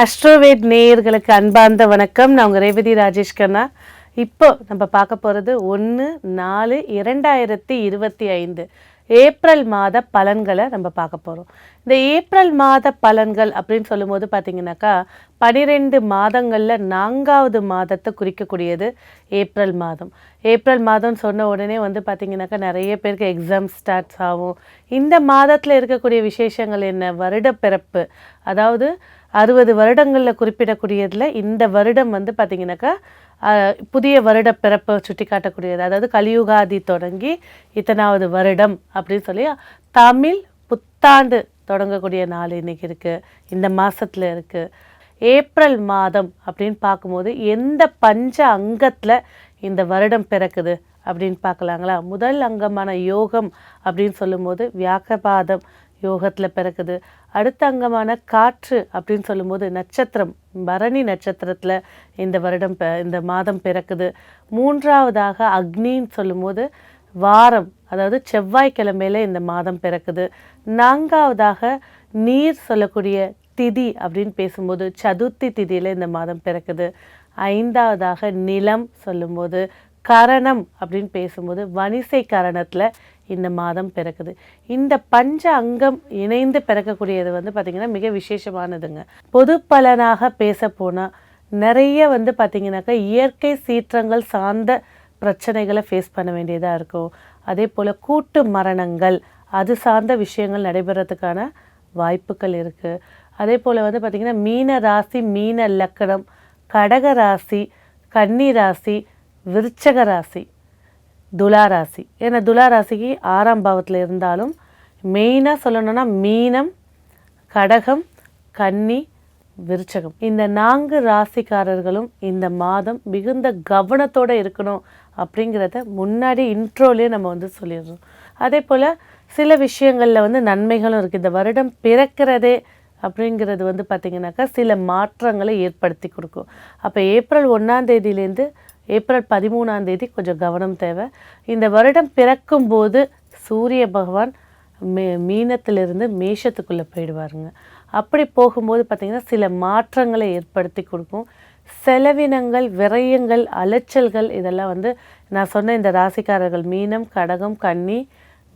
அஸ்ட்ரோவேட் நேயர்களுக்கு அன்பார்ந்த வணக்கம். நான் உங்கள் ரேவதி ராஜேஷ் கண்ணா. இப்போ நம்ம பார்க்க போகிறது 1/4/2025 ஏப்ரல் மாத பலன்களை நம்ம பார்க்க போகிறோம். இந்த ஏப்ரல் மாத பலன்கள் அப்படின்னு சொல்லும்போது பார்த்தீங்கன்னாக்கா 12 மாதங்களில் 4வது மாதத்தை குறிக்கக்கூடியது ஏப்ரல் மாதம். ஏப்ரல் மாதம் சொன்ன உடனே பார்த்திங்கனாக்கா நிறைய பேருக்கு எக்ஸாம் ஸ்டார்ட்ஸ் ஆகும். இந்த மாதத்தில் இருக்கக்கூடிய விசேஷங்கள் என்ன? வருட பிறப்பு, அதாவது 60 வருடங்களில் குறிப்பிடக்கூடியதில் இந்த வருடம் பார்த்திங்கனாக்கா புதிய வருட பிறப்பை சுட்டி காட்டக்கூடியது. அதாவது கலியுகாதி தொடங்கி இத்தனாவது வருடம் அப்படின்னு சொல்லி தமிழ் புத்தாண்டு தொடங்கக்கூடிய நாள் இன்றைக்கி இருக்குது, இந்த மாதத்தில் இருக்குது. ஏப்ரல் மாதம் அப்படின்னு பார்க்கும்போது எந்த பஞ்ச அங்கத்தில் இந்த வருடம் பிறக்குது அப்படின்னு பார்க்கலாங்களா? முதல் அங்கமான யோகம் அப்படின்னு சொல்லும்போது வியாக்கபாதம் யோகத்தில் பிறக்குது. அடுத்த அங்கமான காற்று அப்படின்னு சொல்லும்போது நட்சத்திரம் பரணி நட்சத்திரத்தில் இந்த வருடம் இந்த மாதம் பிறக்குது. மூன்றாவதாக அக்னின்னு சொல்லும்போது வாரம், அதாவது செவ்வாய்க்கிழமையில் இந்த மாதம் பிறக்குது. நான்காவதாக நீர் சொல்லக்கூடிய திதி அப்படின்னு பேசும்போது சதுர்த்தி திதியில் இந்த மாதம் பிறக்குது. ஐந்தாவதாக நிலம் சொல்லும்போது கரணம் அப்படின்னு பேசும்போது வணிசை கரணத்தில் இந்த மாதம் பிறக்குது. இந்த பஞ்ச அங்கம் இணைந்து பிறக்கக்கூடியது பார்த்திங்கன்னா மிக விசேஷமானதுங்க. பொது பலனாக பேச போனால் நிறைய பார்த்திங்கனாக்கா இயற்கை சீற்றங்கள் சார்ந்த பிரச்சனைகளை ஃபேஸ் பண்ண வேண்டியதாக இருக்கும். அதே போல் கூட்டு மரணங்கள், அது சார்ந்த விஷயங்கள் நடைபெறத்துக்கான வாய்ப்புகள் இருக்குது. அதே போல் பார்த்திங்கன்னா மீன ராசி, மீன லக்கணம், கடக ராசி, கன்னி ராசி, விருச்சக ராசி, துளாராசி. ஏன்னா துளாராசிக்கு 6ஆம் பாவத்தில் இருந்தாலும் மெயினாக சொல்லணும்னா மீனம், கடகம், கன்னி, விருச்சகம், இந்த 4 ராசிக்காரர்களும் இந்த மாதம் மிகுந்த கவனத்தோடு இருக்கணும் அப்படிங்கிறத முன்னாடி இன்ட்ரோலேயே நம்ம சொல்லிடுறோம். அதே போல் சில விஷயங்களில் நன்மைகளும் இருக்குது. இந்த வருடம் பிறக்கிறதே அப்படிங்கிறது பார்த்திங்கனாக்கா சில மாற்றங்களை ஏற்படுத்தி கொடுக்கும். அப்போ ஏப்ரல் 1ஆம் தேதியிலேருந்து ஏப்ரல் 13ஆம் தேதி கொஞ்சம் கவனம் தேவை. இந்த வருடம் பிறக்கும்போது சூரிய பகவான் மீனத்திலிருந்து மேஷத்துக்குள்ளே போயிடுவாருங்க. அப்படி போகும்போது பார்த்திங்கன்னா சில மாற்றங்களை ஏற்படுத்தி கொடுக்கும். செலவினங்கள், விரயங்கள், அலைச்சல்கள் இதெல்லாம் நான் சொன்ன இந்த ராசிக்காரர்கள் மீனம், கடகம், கன்னி,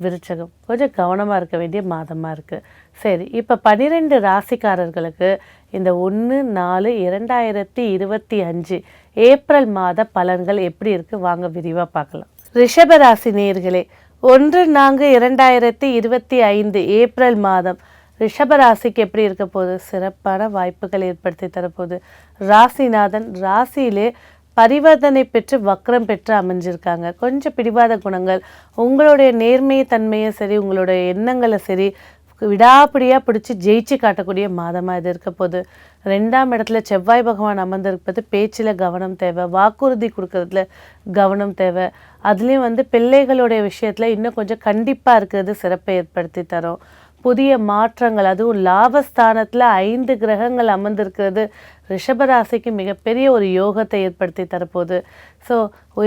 விருச்சகம் கொஞ்சம் கவனமாக இருக்க வேண்டிய மாதமாக இருக்குது. சரி, இப்போ 12 ராசிக்காரர்களுக்கு இந்த 1/4/2025 ஏப்ரல் மாத பலன்கள் எப்படி இருக்குது வாங்க விரிவாக பார்க்கலாம். ரிஷபராசி நேயர்களே, 1/4/2025 ஏப்ரல் மாதம் ரிஷபராசிக்கு எப்படி இருக்க போகுது? சிறப்பான வாய்ப்புகள் ஏற்படுத்தி தரப்போகுது. ராசிநாதன் ராசியிலே பரிவர்த்தனை பெற்று வக்ரம் பெற்று அமைஞ்சிருக்காங்க. கொஞ்சம் பிடிவாத குணங்கள், உங்களுடைய நேர்மையை தன்மையை சரி, உங்களுடைய எண்ணங்களை சரி விடாப்பிடியாக பிடிச்சி ஜெயிச்சு காட்டக்கூடிய மாதமாக இது இருக்க போது. 2ஆம் இடத்துல செவ்வாய் பகவான் அமர்ந்திருப்பது பேச்சில் கவனம் தேவை, வாக்குறுதி கொடுக்கறதுல கவனம் தேவை. அதுலேயும் பிள்ளைகளுடைய விஷயத்தில் இன்னும் கொஞ்சம் கண்டிப்பாக இருக்கிறது சிறப்பை ஏற்படுத்தி தரும். புதிய மாற்றங்கள், அதுவும் லாபஸ்தானத்தில் 5 கிரகங்கள் அமர்ந்திருக்கிறது ரிஷபராசிக்கு மிகப்பெரிய ஒரு யோகத்தை ஏற்படுத்தி தரப்போகுது. ஸோ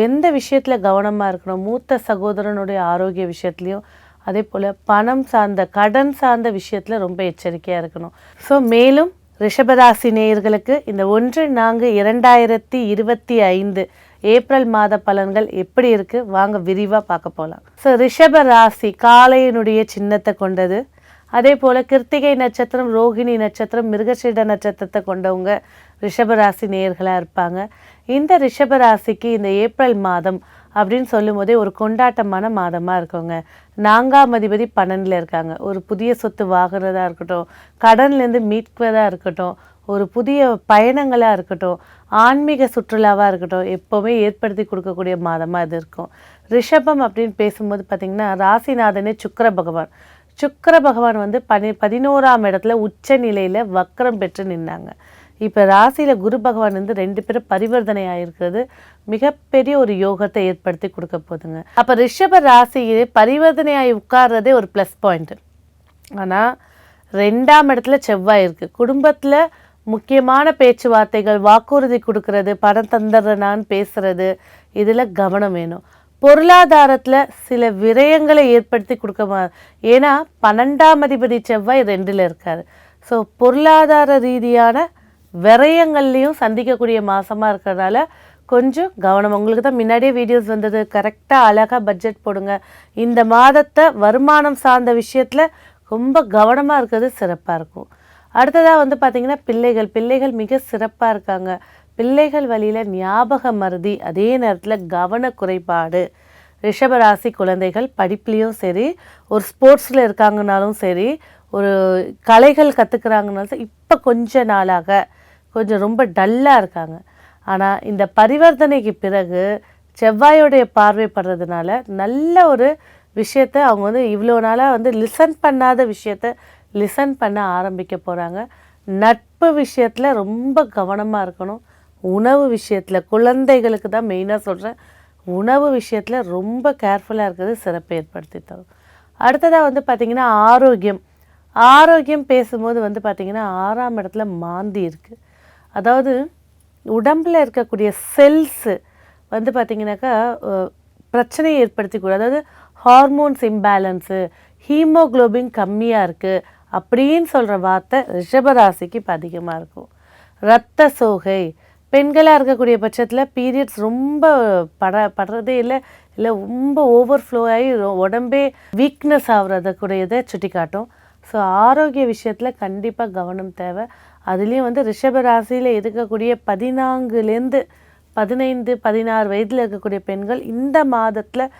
எந்த விஷயத்தில் கவனமாக இருக்கணும்? மூத்த சகோதரனுடைய ஆரோக்கிய விஷயத்துலையும், அதே போல் பணம் சார்ந்த கடன் சார்ந்த விஷயத்தில் ரொம்ப எச்சரிக்கையாக இருக்கணும். ஸோ மேலும் ரிஷபராசி நேயர்களுக்கு இந்த 1/4/2025 ஏப்ரல் மாத பலன்கள் எப்படி இருக்குது வாங்க விரிவாக பார்க்க போகலாம். ஸோ ரிஷபராசி காளையினுடைய சின்னத்தை கொண்டது. அதே போல் கிருத்திகை நட்சத்திரம், ரோகிணி நட்சத்திரம், மிருகசீட நட்சத்திரத்தை கொண்டவங்க ரிஷபராசி நேயர்களாக இருப்பாங்க. இந்த ரிஷபராசிக்கு இந்த ஏப்ரல் மாதம் அப்படின்னு சொல்லும் போதே ஒரு கொண்டாட்டமான மாதமாக இருக்குங்க. 4ஆம் அதிபதி 12ல் இருக்காங்க. ஒரு புதிய சொத்து வாங்குறதா இருக்கட்டும், கடன்லேருந்து மீட்பதாக இருக்கட்டும், ஒரு புதிய பயணங்களாக இருக்கட்டும், ஆன்மீக சுற்றுலாவாக இருக்கட்டும், எப்போவுமே ஏற்படுத்தி கொடுக்கக்கூடிய மாதமாக இது இருக்கும். ரிஷபம் அப்படின்னு பேசும்போது பார்த்திங்கன்னா ராசிநாதனே சுக்கிர பகவான். சுக்கிர பகவான் 11ஆம் இடத்துல உச்ச நிலையில் வக்ரம் பெற்று நின்னாங்க. இப்போ ராசியில் குரு பகவான் 2 பேரும் பரிவர்த்தனை ஆகிருக்கிறது மிகப்பெரிய ஒரு யோகத்தை ஏற்படுத்தி கொடுக்க போதுங்க. அப்போ ரிஷப ராசியே பரிவர்த்தனை ஆகி உட்கார்றதே ஒரு ப்ளஸ் பாயிண்ட்டு. ஆனால் 2ஆம் இடத்துல செவ்வாய் இருக்குது. குடும்பத்தில் முக்கியமான பேச்சுவார்த்தைகள், வாக்குறுதி கொடுக்கறது, பணம் தந்துடுறேனான்னு பேசுகிறது, இதில் கவனம் வேணும். பொருளாதாரத்தில் சில விரயங்களை ஏற்படுத்தி கொடுக்க, ஏன்னா 12ஆம் அதிபதி செவ்வாய் 2ல் இருக்கார். ஸோ பொருளாதார ரீதியான விரயங்கள்லையும் சந்திக்கக்கூடிய மாதமாக இருக்கிறதால கொஞ்சம் கவனம். உங்களுக்கு தான் முன்னாடியே வீடியோஸ் வந்தது, கரெக்டாக அழகாக பட்ஜெட் போடுங்க. இந்த மாதத்தை வருமானம் சார்ந்த விஷயத்தில் ரொம்ப கவனமாக இருக்கிறது சிறப்பாக இருக்கும். அடுத்ததாக வந்து பார்த்திங்கன்னா பிள்ளைகள் மிக சிறப்பாக இருக்காங்க. பிள்ளைகள் வழியில் ஞாபக மறதி, அதே நேரத்தில் கவன குறைபாடு. ரிஷபராசி குழந்தைகள் படிப்புலேயும் சரி, ஒரு ஸ்போர்ட்ஸில் இருக்காங்கனாலும் சரி, ஒரு கலைகள் கற்றுக்குறாங்கனாலும் சரி, இப்போ கொஞ்ச நாளாக கொஞ்சம் ரொம்ப டல்லாக இருக்காங்க. ஆனால் இந்த பரிவர்த்தனைக்கு பிறகு செவ்வாயோடைய பார்வைப்படுறதுனால நல்ல ஒரு விஷயத்தை அவங்க வந்து இவ்வளோ நாளாக வந்து லிசன் பண்ணாத விஷயத்த லிசன் பண்ண ஆரம்பிக்க போகிறாங்க. நட்பு விஷயத்தில் ரொம்ப கவனமாக இருக்கணும். உணவு விஷயத்தில், குழந்தைகளுக்கு தான் மெயினாக சொல்கிறேன், உணவு விஷயத்தில் ரொம்ப கேர்ஃபுல்லாக இருக்கிறது சிறப்பு ஏற்படுத்தி தரும். அடுத்ததாக வந்து பார்த்திங்கன்னா ஆரோக்கியம் பேசும்போது வந்து பார்த்திங்கன்னா 6ஆம் இடத்துல மாந்தி இருக்குது. அதாவது உடம்பில் இருக்கக்கூடிய செல்ஸு வந்து பார்த்திங்கனாக்கா பிரச்சனையை ஏற்படுத்திக்கூடாது. அதாவது ஹார்மோன்ஸ் இம்பேலன்ஸு, ஹீமோக்ளோபின் கம்மியாக இருக்குது அப்படின்னு சொல்கிற வார்த்தை ரிஷபராசிக்கு இப்போ அதிகமாக இருக்கும். இரத்த சோகை, பெண்களாக இருக்கக்கூடிய பட்சத்தில் பீரியட்ஸ் ரொம்ப படுறதே இல்லை ரொம்ப ஓவர்ஃப்ளோ ஆகி உடம்பே வீக்னஸ் ஆகுறத கூடியதை சுட்டி காட்டும். ஸோ ஆரோக்கிய விஷயத்தில் கண்டிப்பாக கவனம் தேவை. அதுலேயும் வந்து ரிஷபராசியில் இருக்கக்கூடிய 14லேருந்து 15, 16 வயதில் இருக்கக்கூடிய பெண்கள் இந்த மாதத்தில்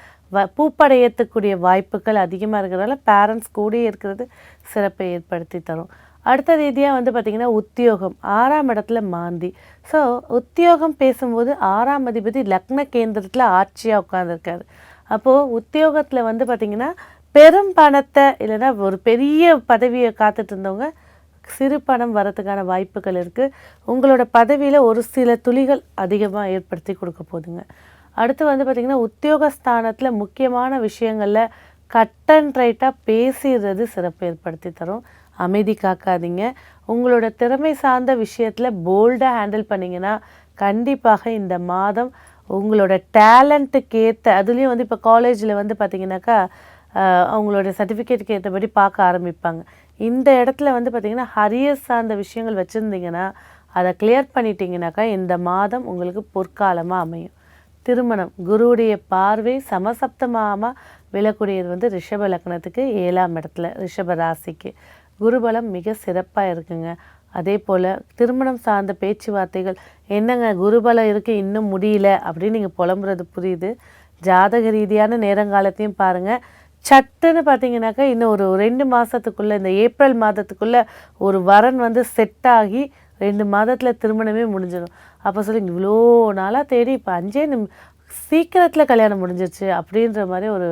பூப்படையத்துக்கூடிய வாய்ப்புகள் அதிகமாக இருக்கிறதால பேரண்ட்ஸ் கூடயே இருக்கிறது சிறப்பை ஏற்படுத்தி தரும். அடுத்த ரீதியாக வந்து பார்த்திங்கன்னா உத்தியோகம், 6ஆம் இடத்துல மாந்தி. ஸோ உத்தியோகம் பேசும்போது 6ஆம் அதிபதி லக்ன கேந்திரத்தில் ஆட்சியாக உட்காந்துருக்காரு. அப்போது உத்தியோகத்தில் வந்து பார்த்திங்கன்னா பெரும் பணத்தை இல்லைன்னா ஒரு பெரிய பதவியை காத்துட்டு இருந்தவங்க சிறு பணம் வரத்துக்கான வாய்ப்புகள் இருக்குது. உங்களோட பதவியில் ஒரு சில துளிகள் அதிகமாக ஏற்படுத்தி கொடுக்க போதுங்க. அடுத்து வந்து பார்த்திங்கன்னா உத்தியோகஸ்தானத்தில் முக்கியமான விஷயங்களில் கட் அண்ட் ரைட்டாக பேசிடுறது சிறப்பு ஏற்படுத்தி தரும். அமைதி காக்காதீங்க. உங்களோட திறமை சார்ந்த விஷயத்தில் போல்டாக ஹேண்டில் பண்ணிங்கன்னா கண்டிப்பாக இந்த மாதம் உங்களோட டேலண்ட்டுக்கு ஏற்ற, அதுலேயும் வந்து இப்போ காலேஜில் வந்து பார்த்திங்கனாக்கா அவங்களோட சர்டிஃபிகேட்டுக்கு ஏற்றபடி பார்க்க ஆரம்பிப்பாங்க. இந்த இடத்துல வந்து பார்த்திங்கன்னா ஹரியர் சார்ந்த விஷயங்கள் வச்சுருந்தீங்கன்னா அதை கிளியர் பண்ணிட்டீங்கனாக்கா இந்த மாதம் உங்களுக்கு பொற்காலமாக அமையும். திருமணம், குருவுடைய பார்வை சமசப்தமாக விழக்கூடியது வந்து ரிஷப லக்னத்துக்கு 7ஆம் இடத்துல, ரிஷப ராசிக்கு குருபலம் மிக சிறப்பாக இருக்குங்க. அதே போல் திருமணம் சார்ந்த பேச்சுவார்த்தைகள், என்னங்க குருபலம் இருக்குது இன்னும் முடியல அப்படின்னு நீங்கள் புலம்புறது புரியுது. ஜாதக ரீதியான நேரங்காலத்தையும் பாருங்கள். சட்டுன்னு பார்த்தீங்கன்னாக்கா இன்னும் ஒரு 2 மாதத்துக்குள்ளே, இந்த ஏப்ரல் மாதத்துக்குள்ளே ஒரு வரன் வந்து செட் ஆகி 2 மாதத்தில் திருமணமே முடிஞ்சிடும். அப்போ சொல்லுங்க, இவ்வளோ நாளாக தேடி இப்போ 5 சீக்கிரத்தில் கல்யாணம் முடிஞ்சிருச்சு அப்படின்ற மாதிரி ஒரு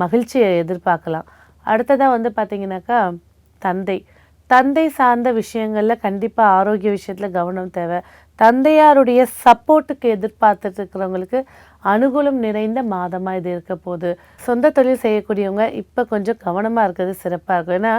மகிழ்ச்சியை எதிர்பார்க்கலாம். அடுத்ததாக வந்து பார்த்திங்கனாக்கா தந்தை சார்ந்த விஷயங்களில் கண்டிப்பாக ஆரோக்கிய விஷயத்தில் கவனம் தேவை. தந்தையாருடைய சப்போர்ட்டுக்கு எதிர்பார்த்துட்டு இருக்கிறவங்களுக்கு அனுகூலம் நிறைந்த மாதமாக இது இருக்க போகுது. சொந்த தொழில் செய்யக்கூடியவங்க இப்போ கொஞ்சம் கவனமாக இருக்கிறது சிறப்பாக இருக்கும். ஏன்னா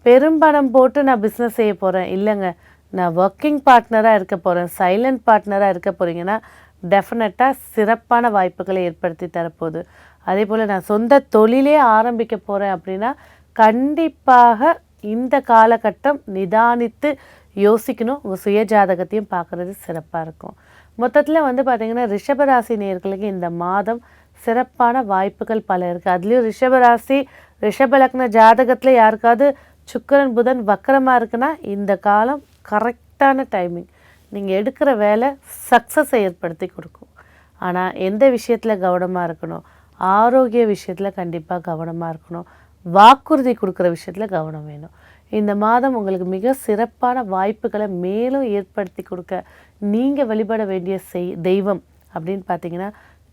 பெரும்பணம் போட்டு நான் பிஸ்னஸ் செய்ய போகிறேன் இல்லைங்க, நான் ஒர்க்கிங் பார்ட்னராக இருக்க போகிறேன், சைலண்ட் பார்ட்னராக இருக்க போகிறீங்கன்னா டெஃபினட்டாக சிறப்பான வாய்ப்புகளை ஏற்படுத்தி தரப்போகுது. அதே போல் நான் சொந்த தொழிலே ஆரம்பிக்க போகிறேன் அப்படின்னா கண்டிப்பாக இந்த காலகட்டம் நிதானித்து யோசிக்கணும். உங்கள் சுய ஜாதகத்தையும் பார்க்குறது சிறப்பாக இருக்கும். மொத்தத்தில் வந்து பார்த்திங்கன்னா ரிஷபராசி நேயர்களுக்கு இந்த மாதம் சிறப்பான வாய்ப்புகள் பல இருக்குது. அதுலேயும் ரிஷபலக்ன ஜாதகத்தில் யாருக்காவது சுக்கிரன் புதன் வக்கரமாக இருக்குன்னா இந்த காலம் கரெக்டான டைமிங். நீங்கள் எடுக்கிற வேலை சக்ஸஸை ஏற்படுத்தி கொடுக்கும். ஆனால் எந்த விஷயத்தில் கவனமாக இருக்கணும், ஆரோக்கிய விஷயத்தில் கண்டிப்பாக கவனமாக இருக்கணும். வாக்குறுதி கொடுக்குற விஷயத்தில் கவனம் வேணும். இந்த மாதம் உங்களுக்கு மிக சிறப்பான வாய்ப்புகளை மேலும் ஏற்படுத்தி கொடுக்க நீங்கள் வழிபட வேண்டிய தெய்வம் அப்படின்னு பார்த்தீங்கன்னா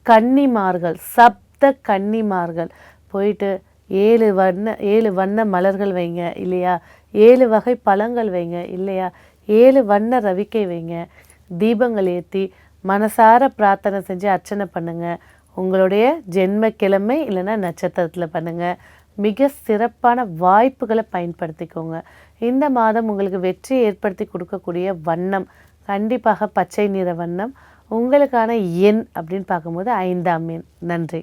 கன்னிமார்கள், சப்த கன்னிமார்கள். போயிட்டு 7 வண்ண மலர்கள் வைங்க இல்லையா, 7 வகை பழங்கள் வைங்க இல்லையா, 7 வண்ண ரவிக்கை வைங்க, தீபங்கள் ஏற்றி மனசார பிரார்த்தனை செஞ்சு அர்ச்சனை பண்ணுங்கள். உங்களுடைய ஜென்மக்கிழமை இல்லைன்னா நட்சத்திரத்தில் பண்ணுங்கள். மிக சிறப்பான வாய்ப்புகளை பயன்படுத்திக்கோங்க. இந்த மாதம் உங்களுக்கு வெற்றியை ஏற்படுத்தி கொடுக்கக்கூடிய வண்ணம் கண்டிப்பாக பச்சை நிற வண்ணம். உங்களுக்கான எண் அப்படின்னு பார்க்கும்போது 5ஆம் எண். நன்றி.